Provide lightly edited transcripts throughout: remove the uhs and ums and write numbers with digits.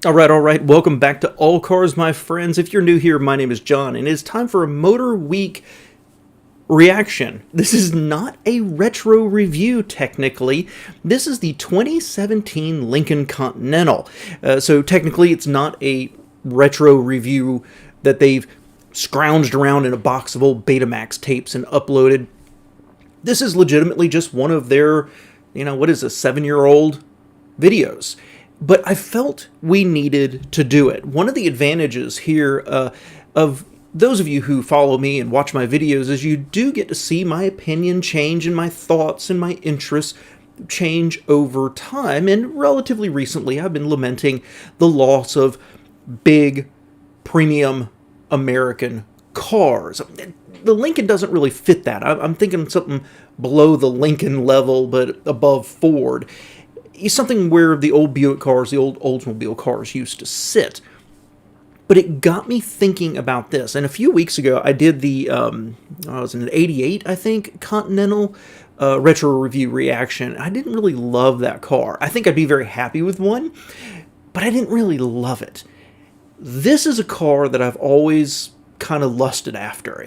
All right. Welcome back to All Cars, my friends. If you're new here, my name is John, and it's time for a Motorweek reaction. This is not a retro review, technically. This is the 2017 Lincoln Continental. So technically, it's not a retro review that they've scrounged around in a box of old Betamax tapes and uploaded. This is legitimately just one of their, what is a 7-year-old videos. But I felt we needed to do it. One of the advantages here of those of you who follow me and watch my videos is you do get to see my opinion change and my thoughts and my interests change over time. And relatively recently, I've been lamenting the loss of big, premium American cars. The Lincoln doesn't really fit that. I'm thinking something below the Lincoln level, but above Ford. Something where the old Buick cars, the old Oldsmobile cars used to sit. But it got me thinking about this. And a few weeks ago, I did the, it was an 88, I think, Continental retro review reaction. I didn't really love that car. I think I'd be very happy with one, but I didn't really love it. This is a car that I've always kind of lusted after.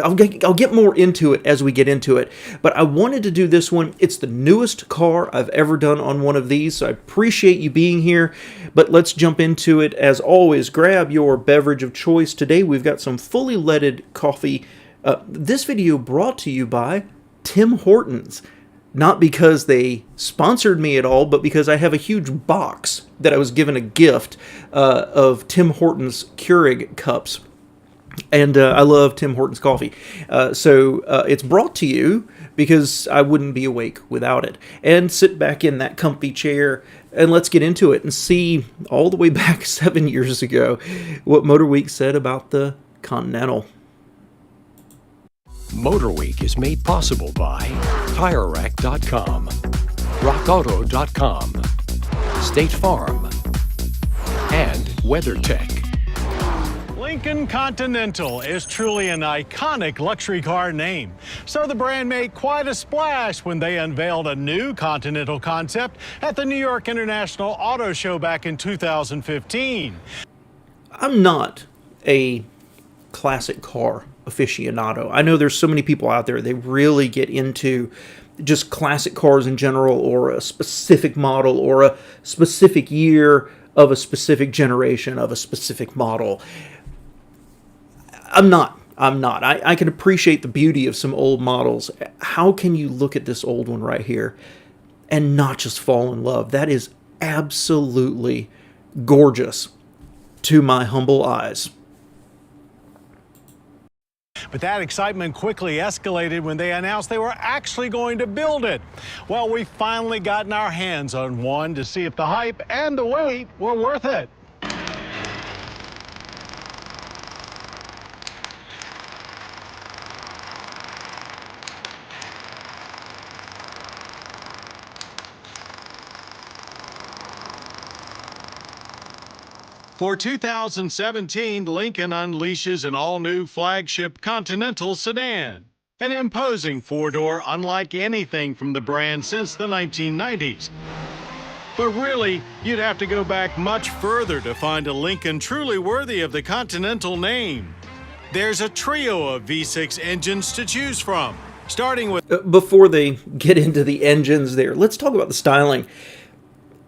I'll get more into it as we get into it, but I wanted to do this one. It's the newest car I've ever done on one of these, so I appreciate you being here, but let's jump into it. As always, grab your beverage of choice. Today we've got some fully leaded coffee. This video brought to you by Tim Hortons. Not because they sponsored me at all, but because I have a huge box that I was given a gift of Tim Hortons Keurig cups. And I love Tim Hortons coffee. So it's brought to you because I wouldn't be awake without it. And sit back in that comfy chair and let's get into it and see all the way back 7 years ago what Motorweek said about the Continental. Motorweek is made possible by TireRack.com, RockAuto.com, State Farm, and WeatherTech. Lincoln Continental is truly an iconic luxury car name. So the brand made quite a splash when they unveiled a new Continental concept at the New York International Auto Show back in 2015. I'm not a classic car aficionado. I know there's so many people out there, they really get into just classic cars in general, or a specific model, or a specific year of a specific generation of a specific model. I'm not. I can appreciate the beauty of some old models. How can you look at this old one right here and not just fall in love? That is absolutely gorgeous to my humble eyes. But that excitement quickly escalated when they announced they were actually going to build it. Well, we finally gotten our hands on one to see if the hype and the wait were worth it. For 2017, Lincoln unleashes an all-new flagship Continental sedan. An imposing four-door unlike anything from the brand since the 1990s. But really, you'd have to go back much further to find a Lincoln truly worthy of the Continental name. There's a trio of V6 engines to choose from, starting with... Before they get into the engines there, let's talk about the styling.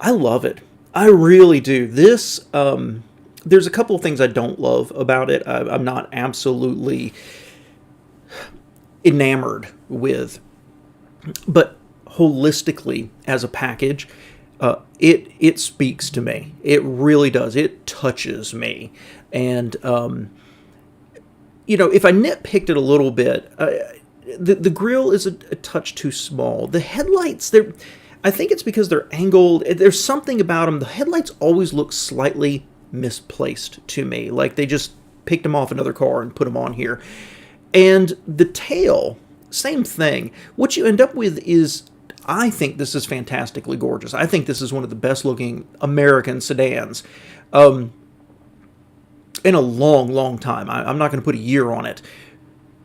I love it. I really do. This, there's a couple of things I don't love about it. I'm not absolutely enamored with. But holistically, as a package, it speaks to me. It really does. It touches me. And, if I nitpicked it a little bit, the grille is a touch too small. The headlights, I think it's because they're angled. There's something about them. The headlights always look slightly misplaced to me. Like they just picked them off another car and put them on here. And the tail, same thing. What you end up with is, I think this is fantastically gorgeous. I think this is one of the best looking American sedans in a long, long time. I'm not going to put a year on it.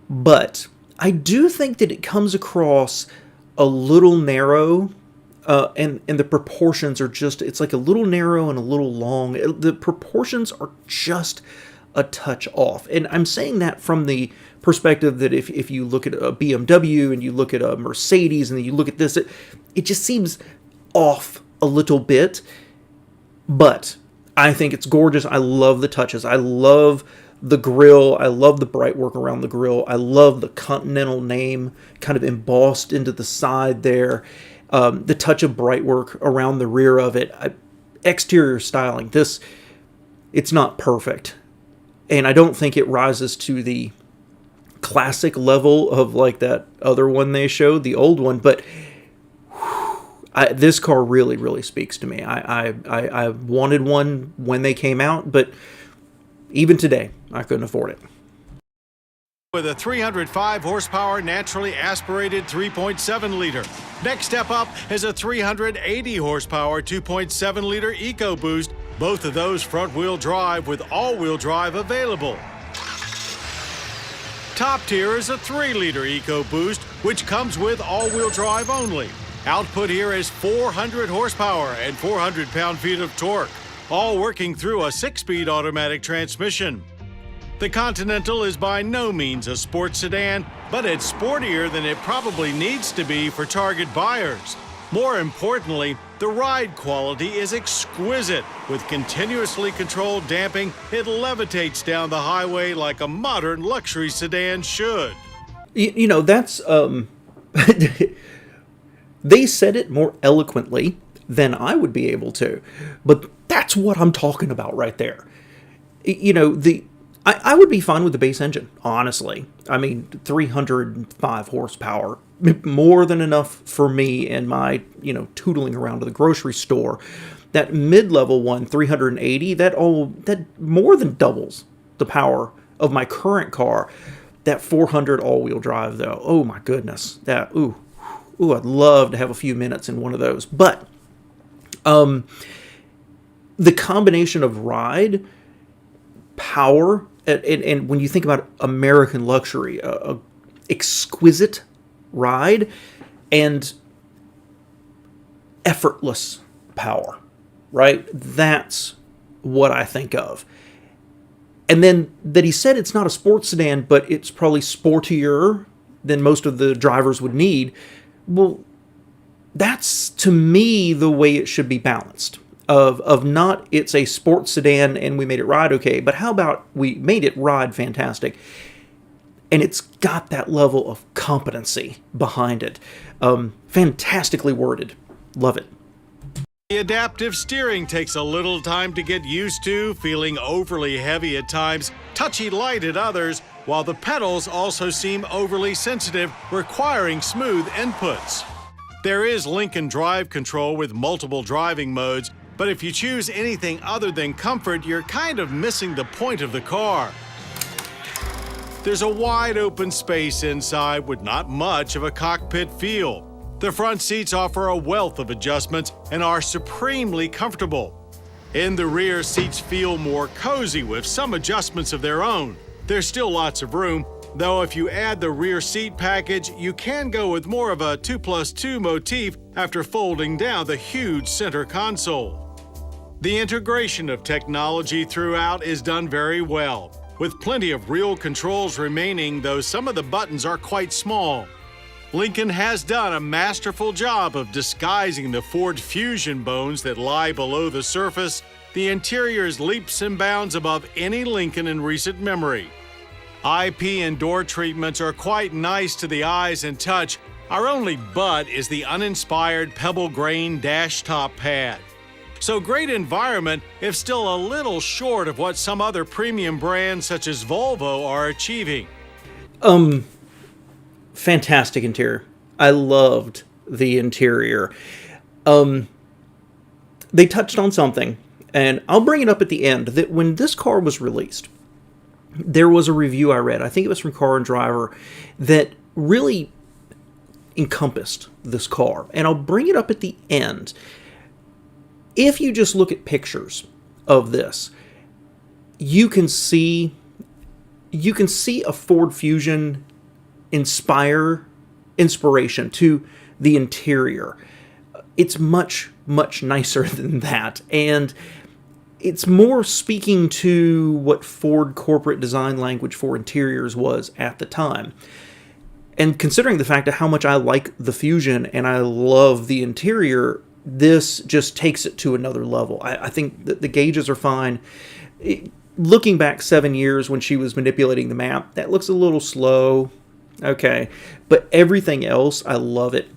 But I do think that it comes across a little narrow and the proportions are just, it's like a little narrow and a little long. The proportions are just a touch off. And I'm saying that from the perspective that if you look at a BMW and you look at a Mercedes and then you look at this, it just seems off a little bit. But I think it's gorgeous. I love the touches. I love the grille. I love the bright work around the grille. I love the Continental name kind of embossed into the side there. The touch of bright work around the rear of it. Exterior styling. It's not perfect. And I don't think it rises to the classic level of like that other one they showed, the old one. But this car really, really speaks to me. I wanted one when they came out, but even today, I couldn't afford it. With a 305 horsepower naturally aspirated 3.7 liter. Next step up is a 380 horsepower 2.7 liter EcoBoost. Both of those front-wheel drive with all-wheel drive available. Top tier is a 3-liter EcoBoost, which comes with all-wheel drive only. Output here is 400 horsepower and 400 pound-feet of torque, all working through a 6-speed automatic transmission. The Continental is by no means a sports sedan, but it's sportier than it probably needs to be for target buyers. More importantly, the ride quality is exquisite. With continuously controlled damping, it levitates down the highway like a modern luxury sedan should. You know, that's... They said it more eloquently than I would be able to. But that's what I'm talking about right there. You know, I would be fine with the base engine, honestly. I mean, 305 horsepower, more than enough for me and my, tootling around to the grocery store. That mid-level one, 380, that more than doubles the power of my current car. That 400 all-wheel drive, though, oh my goodness, ooh, I'd love to have a few minutes in one of those. But the combination of ride, power, and when you think about American luxury, a exquisite ride and effortless power, right? That's what I think of. And then that he said it's not a sports sedan, but it's probably sportier than most of the drivers would need. Well, that's, to me, the way it should be balanced. Of not, it's a sports sedan and we made it ride okay, but how about we made it ride fantastic? And it's got that level of competency behind it. Fantastically worded. Love it. The adaptive steering takes a little time to get used to, feeling overly heavy at times, touchy light at others, while the pedals also seem overly sensitive, requiring smooth inputs. There is Lincoln Drive Control with multiple driving modes, but if you choose anything other than comfort, you're kind of missing the point of the car. There's a wide open space inside with not much of a cockpit feel. The front seats offer a wealth of adjustments and are supremely comfortable. In the rear, seats feel more cozy with some adjustments of their own. There's still lots of room, though if you add the rear seat package, you can go with more of a 2+2 motif after folding down the huge center console. The integration of technology throughout is done very well, with plenty of real controls remaining, though some of the buttons are quite small. Lincoln has done a masterful job of disguising the Ford Fusion bones that lie below the surface. The interior is leaps and bounds above any Lincoln in recent memory. IP and door treatments are quite nice to the eyes and touch. Our only but is the uninspired pebble grain dash top pad. So great environment, if still a little short of what some other premium brands such as Volvo are achieving. Fantastic interior. I loved the interior. They touched on something, and I'll bring it up at the end, that when this car was released, there was a review I read, I think it was from Car and Driver, that really encompassed this car. And I'll bring it up at the end. If you just look at pictures of this, you can see a Ford Fusion inspiration to the interior. it's much, much nicer than that. And it's more speaking to what Ford corporate design language for interiors was at the time. And considering the fact of how much I like the Fusion and I love the interior, this just takes it to another level. I think that the gauges are fine. Looking back 7 years when she was manipulating the map, that looks a little slow. Okay. But everything else, I love it.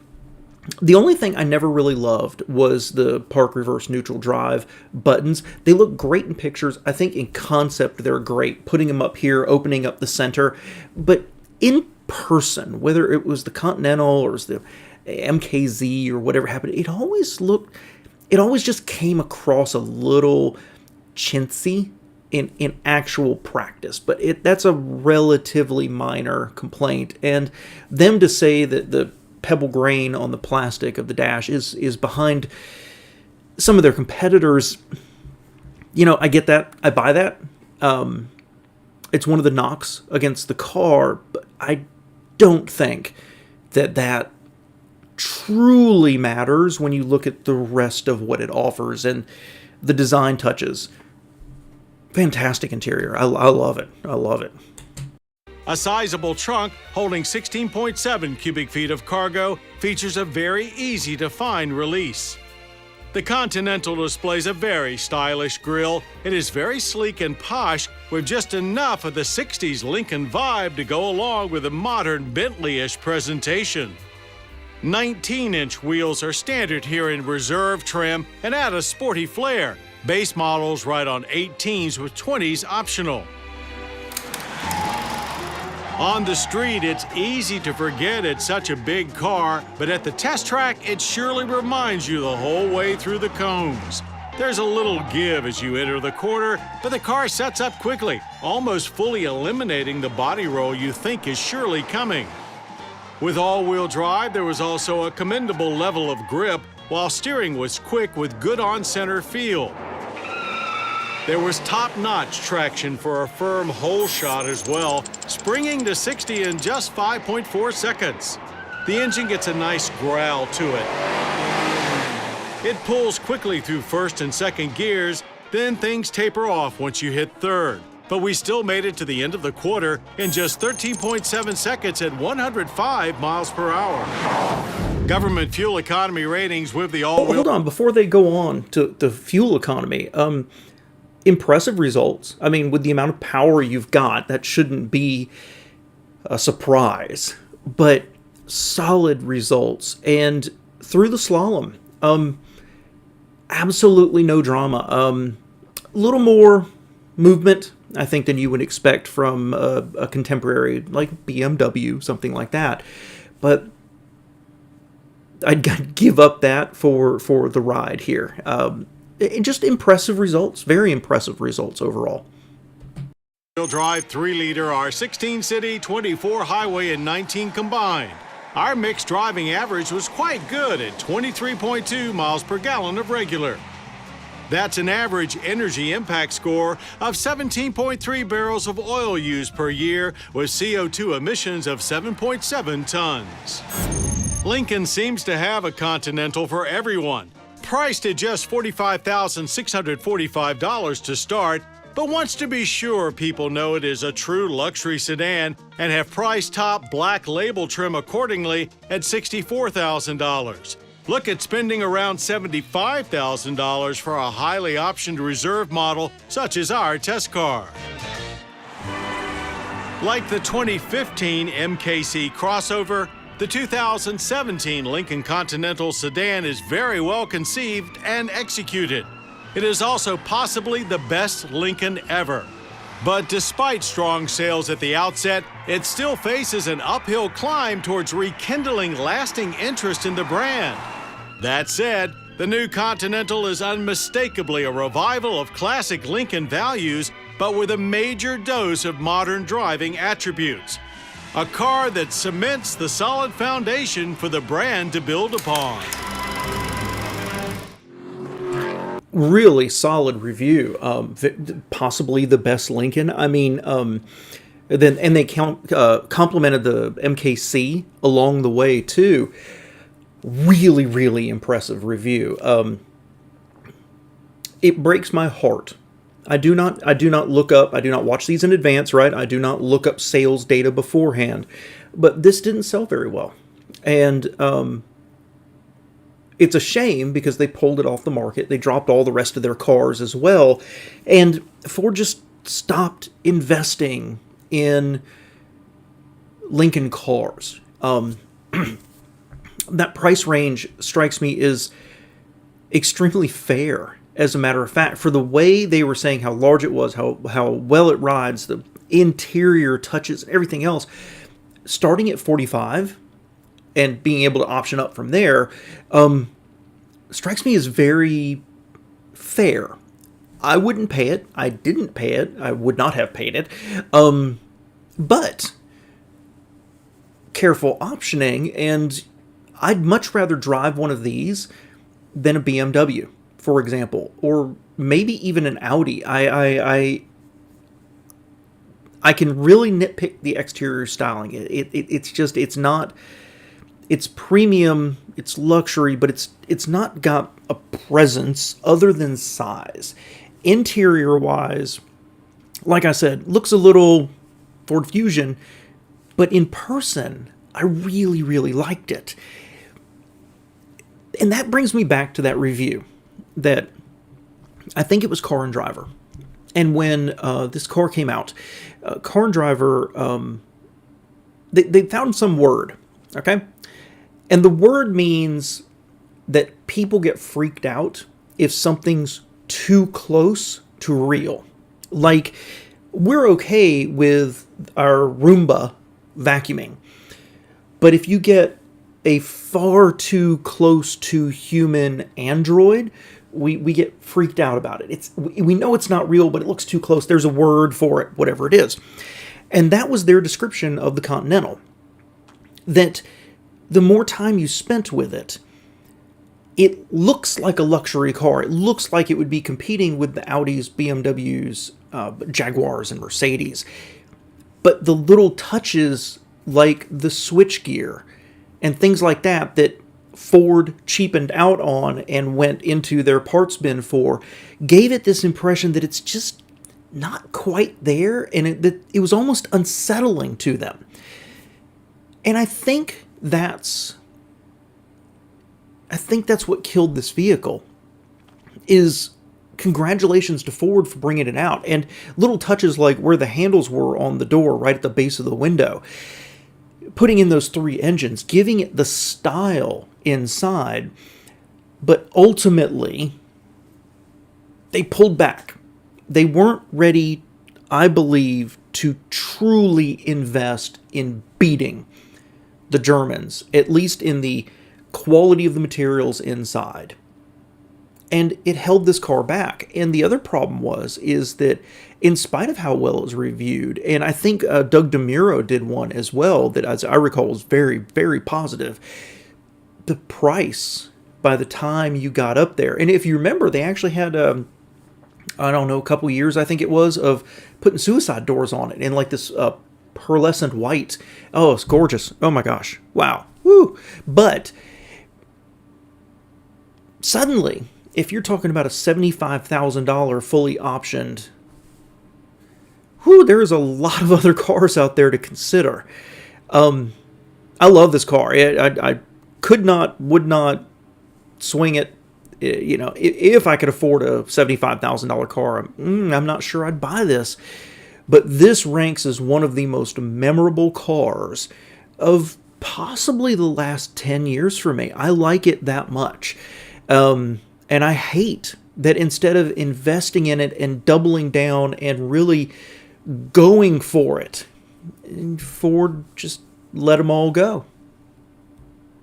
The only thing I never really loved was the park reverse neutral drive buttons. They look great in pictures. I think in concept they're great, putting them up here, opening up the center. But in person, whether it was the Continental or it was the MKZ or whatever happened, it always just came across a little chintzy in actual practice. But that's a relatively minor complaint. And them to say that the pebble grain on the plastic of the dash is behind some of their competitors, I get that. I buy that. It's one of the knocks against the car, but I don't think that truly matters when you look at the rest of what it offers and the design touches. Fantastic interior. I love it. I love it. A sizable trunk holding 16.7 cubic feet of cargo features a very easy-to-find release. The Continental displays a very stylish grille. It is very sleek and posh with just enough of the 60s Lincoln vibe to go along with a modern Bentley-ish presentation. 19-inch wheels are standard here in reserve trim and add a sporty flair. Base models ride on 18s with 20s optional. On the street, it's easy to forget it's such a big car, but at the test track, it surely reminds you the whole way through the cones. There's a little give as you enter the corner, but the car sets up quickly, almost fully eliminating the body roll you think is surely coming. With all-wheel drive, there was also a commendable level of grip, while steering was quick with good on-center feel. There was top-notch traction for a firm hole shot as well, springing to 60 in just 5.4 seconds. The engine gets a nice growl to it. It pulls quickly through first and second gears, then things taper off once you hit third. But we still made it to the end of the quarter in just 13.7 seconds at 105 miles per hour. Government fuel economy ratings with the all-wheel... Hold on, before they go on to the fuel economy, impressive results. I mean, with the amount of power you've got, that shouldn't be a surprise. But solid results. And through the slalom, absolutely no drama. A little more movement, I think, than you would expect from a contemporary like BMW, something like that. But I'd give up that for the ride here. Just impressive results, very impressive results overall. Drive 3-liter R16 city, 24 highway, and 19 combined. Our mixed driving average was quite good at 23.2 miles per gallon of regular. That's an average energy impact score of 17.3 barrels of oil used per year with CO2 emissions of 7.7 tons. Lincoln seems to have a Continental for everyone. Priced at just $45,645 to start, but wants to be sure people know it is a true luxury sedan and have priced top black label trim accordingly at $64,000. Look at spending around $75,000 for a highly optioned reserve model such as our test car. Like the 2015 MKC crossover, the 2017 Lincoln Continental sedan is very well conceived and executed. It is also possibly the best Lincoln ever. But despite strong sales at the outset, it still faces an uphill climb towards rekindling lasting interest in the brand. That said, the new Continental is unmistakably a revival of classic Lincoln values, but with a major dose of modern driving attributes. A car that cements the solid foundation for the brand to build upon. Really solid review. Possibly the best Lincoln. I mean, they complimented the MKC along the way too. really, really impressive review. It breaks my heart. I do not watch these in advance, right? I do not look up sales data beforehand, but this didn't sell very well. And it's a shame because they pulled it off the market. They dropped all the rest of their cars as well. And Ford just stopped investing in Lincoln cars. That price range strikes me as extremely fair, as a matter of fact, for the way they were saying how large it was, how well it rides, the interior touches, everything else. Starting at 45 and being able to option up from there strikes me as very fair. I wouldn't pay it. I didn't pay it. I would not have paid it. But careful optioning, and I'd much rather drive one of these than a BMW, for example, or maybe even an Audi. I can really nitpick the exterior styling. It's premium, it's luxury, but it's not got a presence other than size. Interior wise, like I said, looks a little Ford Fusion, but in person, I really, really liked it. And that brings me back to that review that I think it was Car and Driver. And when this car came out, Car and Driver, they found some word, okay? And the word means that people get freaked out if something's too close to real. Like, we're okay with our Roomba vacuuming, but if you get a far too close to human android, we get freaked out about it. We know it's not real, but it looks too close. There's a word for it, whatever it is. And that was their description of the Continental. That the more time you spent with it, it looks like a luxury car. It looks like it would be competing with the Audis, BMWs, Jaguars, and Mercedes. But the little touches like the switchgear and things like that Ford cheapened out on and went into their parts bin for, gave it this impression that it's just not quite there, and it was almost unsettling to them. And I think that's what killed this vehicle. Is congratulations to Ford for bringing it out, and little touches like where the handles were on the door, right at the base of the window, putting in those 3 engines, giving it the style inside. But ultimately, they pulled back. They weren't ready, I believe, to truly invest in beating the Germans, at least in the quality of the materials inside. And it held this car back. And the other problem is that in spite of how well it was reviewed, and I think Doug DeMuro did one as well that, as I recall, was very, very positive, the price by the time you got up there. And if you remember, they actually had, a couple years, I think it was, of putting suicide doors on it in like this pearlescent white. Oh, it's gorgeous. Oh my gosh. Wow. Woo. But suddenly, if you're talking about a $75,000 fully optioned, there's a lot of other cars out there to consider. I love this car. I would not swing it. If I could afford a $75,000 car, I'm not sure I'd buy this. But this ranks as one of the most memorable cars of possibly the last 10 years for me. I like it that much. And I hate that instead of investing in it and doubling down and really going for it, Ford just let them all go.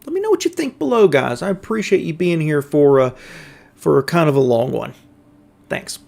Let me know what you think below, guys. I appreciate you being here for kind of a long one. Thanks.